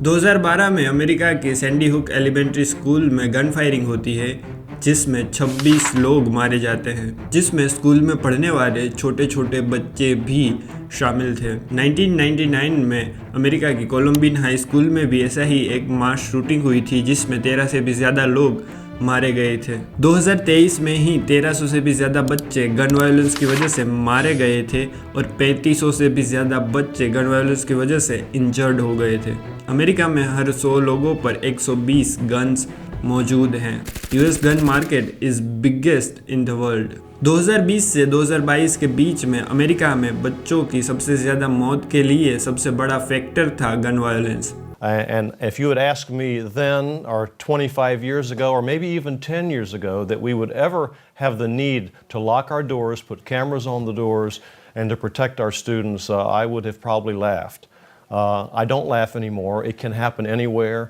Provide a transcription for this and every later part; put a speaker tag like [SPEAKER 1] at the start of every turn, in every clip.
[SPEAKER 1] 2012 में अमेरिका के Sandy hook elementary school में गन फायरिंग होती है जिसमें 26 लोग मारे जाते हैं, जिसमें स्कूल में पढ़ने वाले छोटे छोटे बच्चे भी शामिल थे। 1999 में अमेरिका की कोलंबियन हाई स्कूल में भी ऐसा ही एक मास शूटिंग हुई थी जिसमें 13 से भी ज़्यादा लोग मारे गए थे। 2023 में ही 1300 से भी ज़्यादा बच्चे गन वायलेंस की वजह से मारे गए थे और 3500 से भी ज़्यादा बच्चे गन वायलेंस की वजह से इंजर्ड हो गए थे। अमेरिका में हर 100 लोगों पर 120 गन्स मौजूद हैं। US gun market is biggest in the world. 2020 से 2022 के बीच में अमेरिका में बच्चों की सबसे ज़्यादा मौत के लिए सबसे बड़ा फैक्टर था gun violence.
[SPEAKER 2] And if you had asked me then, or 25 years ago, or maybe even 10 years ago, that we would ever have the need to lock our doors, put cameras on the doors, and to protect our students, I would have probably laughed. I don't laugh anymore. It can happen anywhere.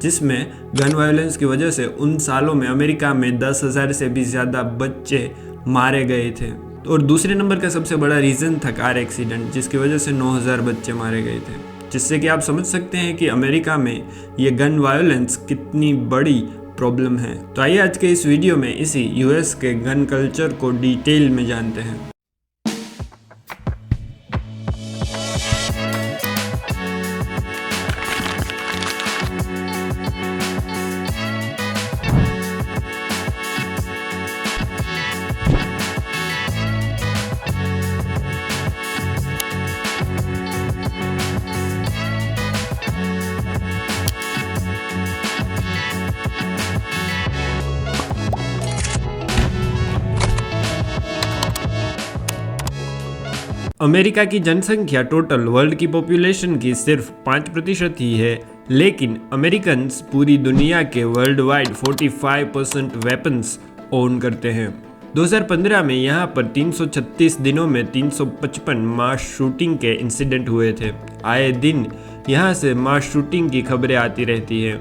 [SPEAKER 1] जिसमें gun violence की वजह से उन सालों में America में 10,000 से भी ज़्यादा बच्चे मारे गए थे। और दूसरे नंबर का सबसे बड़ा रीज़न था कार एक्सीडेंट, जिसकी वजह से 9,000 बच्चे मारे गए थे। जिससे कि आप समझ सकते हैं कि अमेरिका में ये गन वायलेंस कितनी बड़ी प्रॉब्लम है। तो आइए आज के इस वीडियो में इसी यूएस के गन कल्चर को डिटेल में जानते हैं। अमेरिका की जनसंख्या टोटल वर्ल्ड की पॉपुलेशन की सिर्फ 5% ही है, लेकिन अमेरिकन्स पूरी दुनिया के वर्ल्ड वाइड 45% वेपन्स ओन करते हैं। 2015 में यहाँ पर 336 दिनों में 355 मास शूटिंग के इंसिडेंट हुए थे। आए दिन यहाँ से मास शूटिंग की खबरें आती रहती हैं।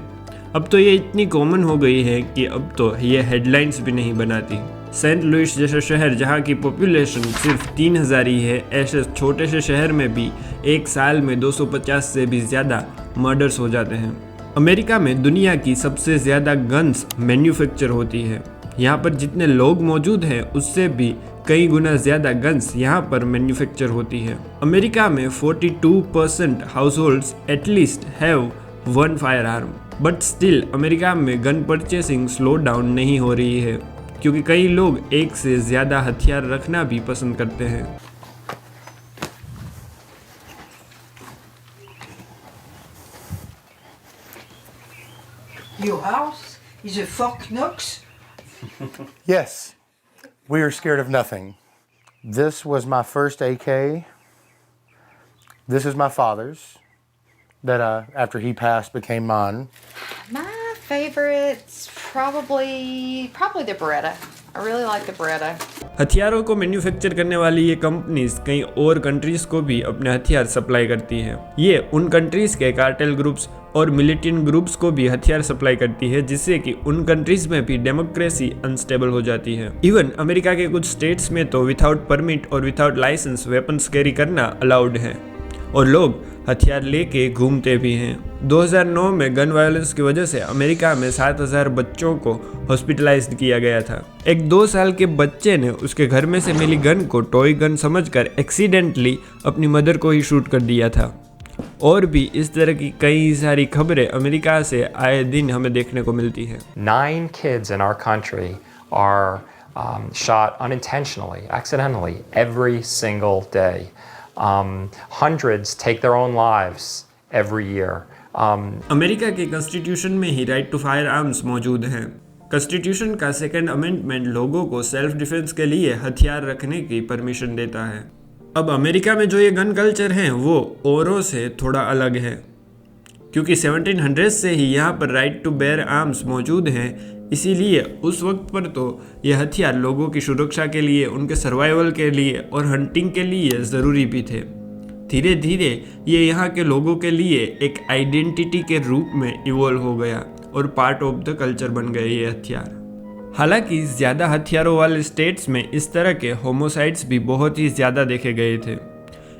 [SPEAKER 1] अब तो ये इतनी कॉमन हो गई है कि अब तो ये हेडलाइंस भी नहीं बनाती। सेंट लुइस जैसा शहर जहाँ की पॉपुलेशन सिर्फ 3,000 ही है, ऐसे छोटे से शहर में भी एक साल में 250 से भी ज़्यादा मर्डर्स हो जाते हैं। अमेरिका में दुनिया की सबसे ज़्यादा गन्स मैन्युफैक्चर होती है। यहाँ पर जितने लोग मौजूद हैं उससे भी कई गुना ज़्यादा गन्स यहाँ पर मैन्युफैक्चर होती है। अमेरिका में 42% house holds at least have one fire arm, but still America में गन परचेसिंग स्लो डाउन नहीं हो रही है, क्योंकि कई लोग एक से ज़्यादा हथियार रखना भी पसंद करते हैं।
[SPEAKER 3] Your house is a Fort Knox?
[SPEAKER 4] Yes, we are scared of nothing. This was my first AK. This is my father's, that after he passed became mine.
[SPEAKER 5] My favorite's probably the Beretta. I really like the Beretta.
[SPEAKER 1] हथियारों को manufacture करने वाली ये companies कई और countries को भी अपने हथियार सप्लाई करती है। ये उन कंट्रीज के कार्टेल ग्रुप्स और मिलिटेंट ग्रुप्स को भी हथियार सप्लाई करती है, जिससे कि उन कंट्रीज में भी डेमोक्रेसी अनस्टेबल हो जाती है। इवन अमेरिका के कुछ स्टेट्स में तो विदाउट परमिट और विदाउट लाइसेंस वेपन्स कैरी करना अलाउड है और लोग हथियार लेके घूमते भी हैं। 2009 में गन वायलेंस की वजह से अमेरिका में 7,000 बच्चों को हॉस्पिटलाइज्ड किया गया था। एक 2 साल के बच्चे ने उसके घर में से मिली गन को टॉय गन समझकर एक्सीडेंटली अपनी मदर को ही शूट कर दिया था। और भी इस तरह की कई सारी खबरें अमेरिका से आए दिन हमें देखने को मिलती हैं।
[SPEAKER 6] 9 kids in our country are shot unintentionally, accidentally, every single day. Hundreds take their own lives every year.
[SPEAKER 1] America के कॉन्स्टिट्यूशन में ही राइट टू फायर आर्म्स मौजूद हैं। कॉन्स्टिट्यूशन का सेकंड अमेंडमेंट लोगों को सेल्फ डिफेंस के लिए हथियार रखने की परमिशन देता है। अब अमेरिका में जो ये गन कल्चर है वो औरों से थोड़ा अलग है, क्योंकि 1700 से ही यहाँ पर राइट टू बेयर आर्म्स मौजूद हैं। इसीलिए उस वक्त पर तो ये हथियार लोगों की सुरक्षा के लिए, उनके सर्वाइवल के लिए और हंटिंग के लिए ज़रूरी भी थे। धीरे धीरे ये यहाँ के लोगों के लिए एक आइडेंटिटी के रूप में इवॉल्व हो गया और पार्ट ऑफ द कल्चर बन गए ये हथियार। हालांकि ज़्यादा हथियारों वाले स्टेट्स में इस तरह के होमोसाइड्स भी बहुत ही ज़्यादा देखे गए थे।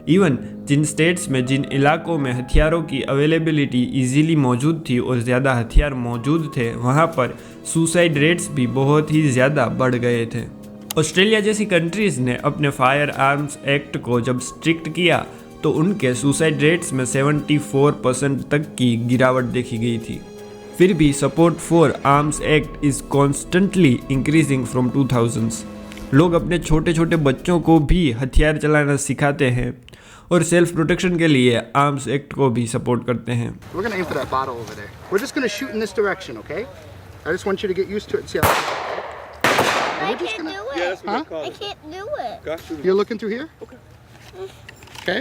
[SPEAKER 1] इवन जिन स्टेट्स में जिन इलाकों में हथियारों की अवेलेबिलिटी इजीली मौजूद थी और ज़्यादा हथियार मौजूद थे, वहाँ पर सुसाइड रेट्स भी बहुत ही ज़्यादा बढ़ गए थे। ऑस्ट्रेलिया जैसी कंट्रीज़ ने अपने फायर आर्म्स एक्ट को जब स्ट्रिक्ट किया तो उनके सुसाइड रेट्स में 74% तक की गिरावट देखी गई थी। फिर भी support for arms act is constantly increasing from 2000s। लोग अपने छोटे छोटे बच्चों को भी हथियार चलाना सिखाते हैं और सेल्फ प्रोटेक्शन के लिए आर्म्स एक्ट को भी सपोर्ट करते हैं।
[SPEAKER 7] We're gonna aim for that bottle over there. We're just gonna shoot in this direction, okay? I just want you to get used to it. See how?
[SPEAKER 8] I can't do it. Yeah, that's what I call it. I can't do it.
[SPEAKER 7] Got you. You're looking through here? Okay. Okay.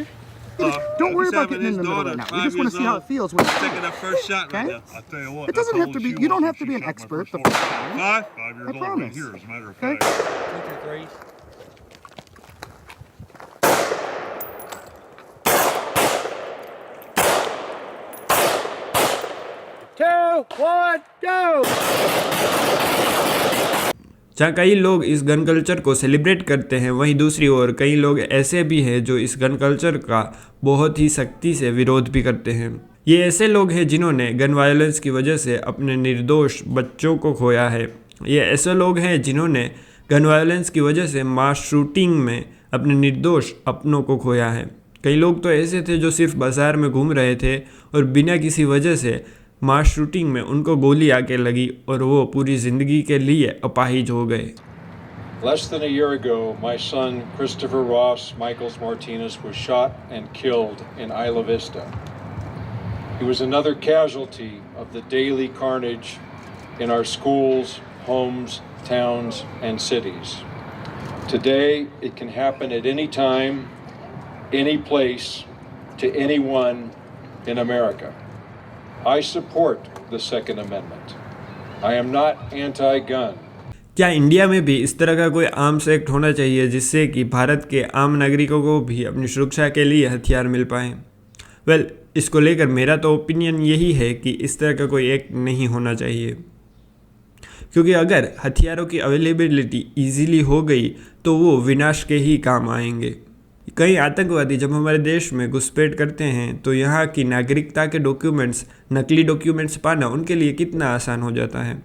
[SPEAKER 7] Don't worry about getting in the middle right now. We just want to see how it feels when you're
[SPEAKER 9] taking that first shot right now. I'll tell you what.
[SPEAKER 7] It doesn't have to be. You don't have to be an expert. The first time.
[SPEAKER 9] 5 years
[SPEAKER 7] I
[SPEAKER 9] old right
[SPEAKER 7] promise.
[SPEAKER 9] here, as a matter of
[SPEAKER 7] Okay.
[SPEAKER 9] fact.
[SPEAKER 7] 2, 1, go!
[SPEAKER 1] जहाँ कई लोग इस gun culture को celebrate करते हैं, वहीं दूसरी ओर कई लोग ऐसे भी हैं जो इस गन कल्चर का बहुत ही सख्ती से विरोध भी करते हैं। ये ऐसे लोग हैं जिन्होंने गन वायलेंस की वजह से अपने निर्दोष बच्चों को खोया है। ये ऐसे लोग हैं जिन्होंने गन वायलेंस की वजह से मास शूटिंग में अपने निर्दोष अपनों को खोया है। कई लोग तो ऐसे थे जो सिर्फ बाज़ार में घूम रहे थे और बिना किसी वजह से मास शूटिंग में उनको गोली आके लगी और वो पूरी ज़िंदगी के लिए अपाहिज हो गए।
[SPEAKER 10] Less than a year ago, my son Christopher Ross Michaels Martinez was shot and killed in Isla Vista. He was another casualty of the daily carnage in our schools, homes, towns, and cities. Today, it can happen at any time, any place, to anyone in America. I support the Second Amendment. I am not anti-gun.
[SPEAKER 1] क्या India में भी इस तरह का कोई arms act होना चाहिए जिससे कि भारत के आम नागरिकों को भी अपनी सुरक्षा के लिए हथियार मिल पाएँ? वेल, इसको लेकर मेरा तो ओपिनियन यही है कि इस तरह का कोई एक्ट नहीं होना चाहिए, क्योंकि अगर हथियारों की अवेलेबिलिटी ईजीली हो गई तो वो विनाश के ही काम आएंगे। कई आतंकवादी जब हमारे देश में घुसपैठ करते हैं तो यहाँ की नागरिकता के डॉक्यूमेंट्स, नकली डॉक्यूमेंट्स पाना उनके लिए कितना आसान हो जाता है।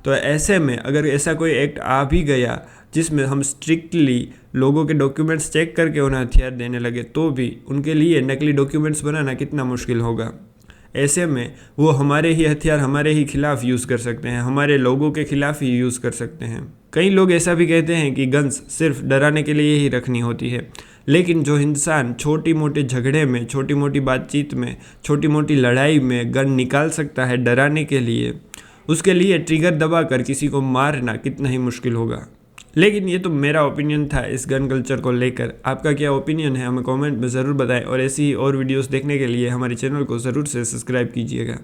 [SPEAKER 1] तो ऐसे में अगर ऐसा कोई एक्ट आ भी गया जिसमें हम स्ट्रिक्टली लोगों के डॉक्यूमेंट्स चेक करके उन्हें हथियार देने लगे, तो भी उनके लिए नकली डॉक्यूमेंट्स बनाना कितना मुश्किल होगा। ऐसे में वो हमारे ही हथियार हमारे ही खिलाफ यूज़ कर सकते हैं, हमारे लोगों के खिलाफ ही यूज़ कर सकते हैं। कई लोग ऐसा भी कहते हैं कि गन्स सिर्फ डराने के लिए ही रखनी होती है, लेकिन जो इंसान छोटी मोटी झगड़े में, छोटी मोटी बातचीत में, छोटी मोटी लड़ाई में गन निकाल सकता है डराने के लिए, उसके लिए ट्रिगर दबाकर किसी को मारना कितना ही मुश्किल होगा। लेकिन ये तो मेरा ओपिनियन था इस गन कल्चर को लेकर। आपका क्या ओपिनियन है हमें कमेंट में ज़रूर बताएं और ऐसी ही और वीडियोस देखने के लिए हमारे चैनल को ज़रूर से सब्सक्राइब कीजिएगा।